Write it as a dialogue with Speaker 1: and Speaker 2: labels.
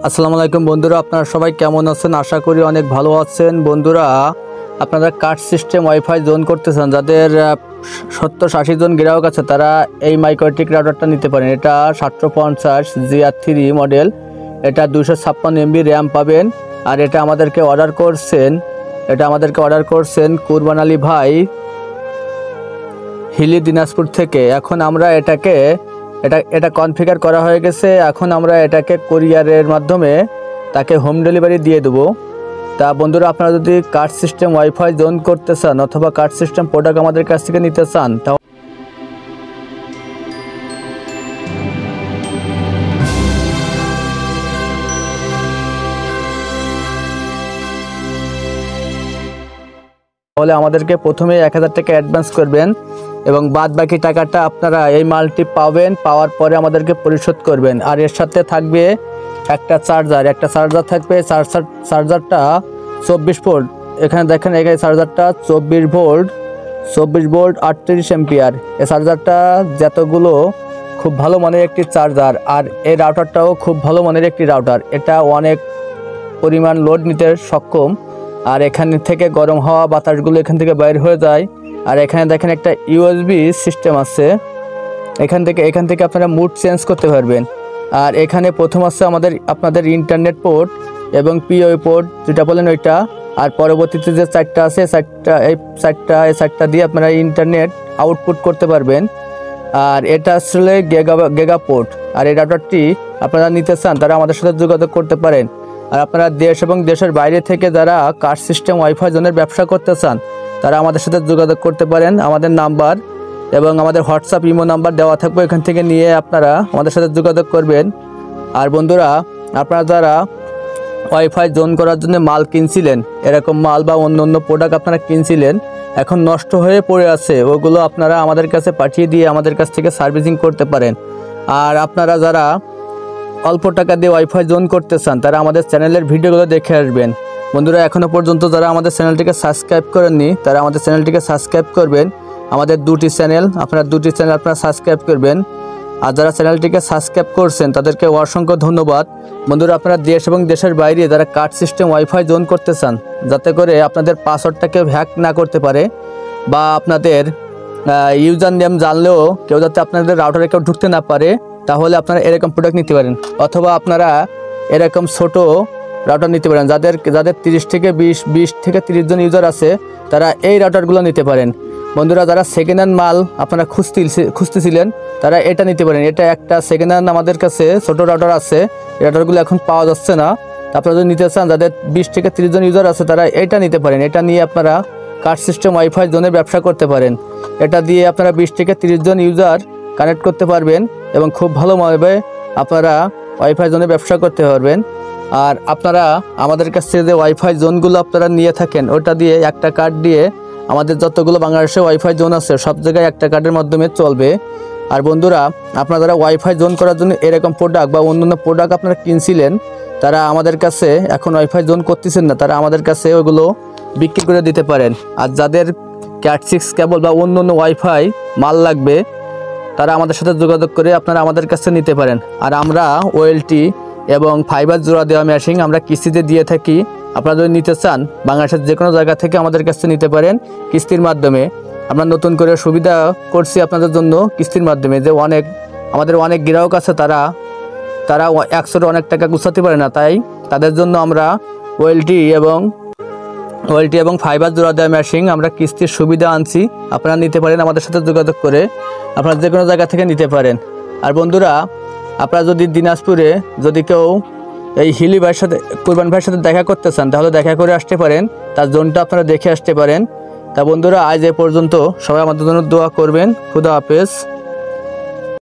Speaker 1: আসসালামু আলাইকুম বন্ধুরা, আপনারা সবাই কেমন আছেন? আশা করি অনেক ভালো আছেন। বন্ধুরা, আপনারা কার্ড সিস্টেম ওয়াইফাই জোন করতেছেন, যাদের 70-80 জন গ্রাহক আছে, তারা এই মাইক্রোটিক রাউটারটা নিতে পারেন। এটা 750 GR3 মডেল, এটা 256 MB র্যাম পাবেন। আর এটা আমাদেরকে অর্ডার করছেন কুরবান আলী ভাই, হিলি দিনাজপুর থেকে। এখন আমরা এটা কনফিগার করা হয়ে গেছে। এখন আমরা এটাকে কুরিয়ারের মাধ্যমে তাকে হোম ডেলিভারি দিয়ে দেবো। তা বন্ধুরা, আপনারা যদি কার্ড সিস্টেম ওয়াইফাই জোন করতে চান অথবা কার্ড সিস্টেম প্রোডাক্ট আমাদের কাছ থেকে নিতে চান, তাহলে আমাদেরকে প্রথমে 1000 টাকা অ্যাডভান্স করবেন এবং বাদ বাকি টাকাটা আপনারা এই মালটি পাওয়ার পরে আমাদেরকে পরিশোধ করবেন। আর এর সাথে থাকবে একটা চার্জার থাকবে। চার্জারটা 24 ভোল্ট। এখানে দেখেন, এই চার্জারটা 24 ভোল্ট 38 এম্পিয়ার। এই চার্জারটা যতগুলো খুব ভালো মানের একটি চার্জার। আর এই রাউটারটাও খুব ভালো মানের একটি রাউটার। এটা অনেক পরিমাণ লোড নিতে সক্ষম। আর এখান থেকে গরম হাওয়া বাতাসগুলো এখান থেকে বাইর হয়ে যায়। আর এখানে দেখেন একটা USB সিস্টেম আছে। এখান থেকে আপনারা মুড চেঞ্জ করতে পারবেন। আর এখানে প্রথম আছে আপনাদের ইন্টারনেট পোর্ট এবং PoE পোর্ট, যেটা বলেন ওইটা। আর পরবর্তীতে যে চারটা আছে, এই চারটা দিয়ে আপনারা ইন্টারনেট আউটপুট করতে পারবেন। আর এটা আসলে গেগা পোর্ট। আর এই রাউটারটি আপনারা নিতে চান, তারা আমাদের সাথে যোগাযোগ করতে পারেন। আর আপনারা দেশ এবং দেশের বাইরে থেকে যারা কার্ড সিস্টেম ওয়াইফাই জোনের ব্যবসা করতে চান, তারা আমাদের সাথে যোগাযোগ করতে পারেন। আমাদের নাম্বার এবং আমাদের হোয়াটসঅ্যাপ ইমো নাম্বার দেওয়া থাকবে, এখান থেকে নিয়ে আপনারা আমাদের সাথে যোগাযোগ করবেন। আর বন্ধুরা, আপনারা যারা ওয়াইফাই জোন করার জন্য মাল কিনছিলেন, এরকম মাল বা অন্য প্রোডাক্ট আপনারা কিনছিলেন, এখন নষ্ট হয়ে পড়ে আছে, ওগুলো আপনারা আমাদের কাছে পাঠিয়ে দিয়ে আমাদের কাছ থেকে সার্ভিসিং করতে পারেন। আর আপনারা যারা অল্প টাকা দিয়ে ওয়াইফাই জোন করতে চান, তারা আমাদের চ্যানেলের ভিডিওগুলো দেখে আসবেন। বন্ধুরা, এখনও পর্যন্ত যারা আমাদের চ্যানেলটিকে সাবস্ক্রাইব করেননি, তারা আমাদের চ্যানেলটিকে সাবস্ক্রাইব করবেন। আমাদের দুটি চ্যানেল আপনারা সাবস্ক্রাইব করবেন। আর যারা চ্যানেলটিকে সাবস্ক্রাইব করছেন, তাদেরকে অসংখ্য ধন্যবাদ। বন্ধুরা, আপনারা দেশ এবং দেশের বাইরে যারা কার্ড সিস্টেম ওয়াইফাই জোন করতে চান, যাতে করে আপনাদের পাসওয়ার্ডটাকে হ্যাক না করতে পারে, বা আপনাদের ইউজার নেম জানলেও কেউ যাতে আপনাদের রাউটারে কেউ ঢুকতে না পারে, তাহলে আপনারা এরকম প্রোডাক্ট নিতে পারেন। অথবা আপনারা এরকম ছোট রাউটার নিতে পারেন। যাদের 30 থেকে 30 জন ইউজার আছে, তারা এই রাউটারগুলো নিতে পারেন। বন্ধুরা, যারা সেকেন্ড হ্যান্ড মাল আপনারা খুঁজতেছিলেন, তারা এটা নিতে পারেন। এটা একটা সেকেন্ড হ্যান্ড আমাদের কাছে ছোট রাউটার আছে। এই রাউটারগুলো এখন পাওয়া যাচ্ছে না। আপনারা যদি নিতে চান, যাদের 20 থেকে 30 জন ইউজার আছে, তারা এটা নিতে পারেন। এটা নিয়ে আপনারা কার্ড সিস্টেম ওয়াইফাই জোনের ব্যবসা করতে পারেন। এটা দিয়ে আপনারা 20 থেকে 30 জন ইউজার কানেক্ট করতে পারবেন এবং খুব ভালোভাবে আপনারা ওয়াইফাই জোনে ব্যবসা করতে পারবেন। আর আপনারা আমাদের কাছ থেকে যে ওয়াইফাই জোনগুলো আপনারা নিয়ে থাকেন, ওটা দিয়ে একটা কার্ড দিয়ে আমাদের যতগুলো বাংলাদেশে ওয়াইফাই জোন আছে, সব জায়গায় একটা কার্ডের মাধ্যমে চলবে। আর বন্ধুরা, আপনারা যারা ওয়াইফাই জোন করার জন্য এরকম প্রোডাক্ট বা অন্যান্য প্রোডাক্ট আপনারা কিনছিলেন, তারা আমাদের কাছে এখন ওয়াইফাই জোন করতেছেন না, তারা আমাদের কাছে ওগুলো বিক্রি করে দিতে পারেন। আর যাদের ক্যাট 6 কেবল বা অন্য ওয়াইফাই মাল লাগবে, তারা আমাদের সাথে যোগাযোগ করে আপনারা আমাদের কাছে নিতে পারেন। আর আমরা ওয়েলটি এবং ফাইবার জোড়া দেওয়া মেশিন আমরা কিস্তিতে দিয়ে থাকি। আপনারা যদি নিতে চান, বাংলাদেশের যে কোনো জায়গা থেকে আমাদের কাছে নিতে পারেন কিস্তির মাধ্যমে। আমরা নতুন করে সুবিধা করছি আপনাদের জন্য কিস্তির মাধ্যমে। যে আমাদের অনেক গ্রাহক আছে, তারা একসাথে অনেক টাকা গুছাতে পারে না, তাই তাদের জন্য আমরা ওয়েলটি এবং ফাইবার জোড়া দেওয়া মেশিন আমরা কিস্তির সুবিধা আনছি। আপনারা নিতে পারেন আমাদের সাথে যোগাযোগ করে, আপনারা যে কোনো জায়গা থেকে নিতে পারেন। আর বন্ধুরা, আপনারা যদি দিনাজপুরে যদি কেউ এই হিলি ভাইয়ের সাথে, কুরবান ভাইয়ের সাথে দেখা করতে চান, তাহলে দেখা করে আসতে পারেন। তার জোনটা আপনারা দেখে আসতে পারেন। তা বন্ধুরা, আজ এ পর্যন্ত। সবাই আমাদের জন্য দোয়া করবেন। খুদা হাফেজ।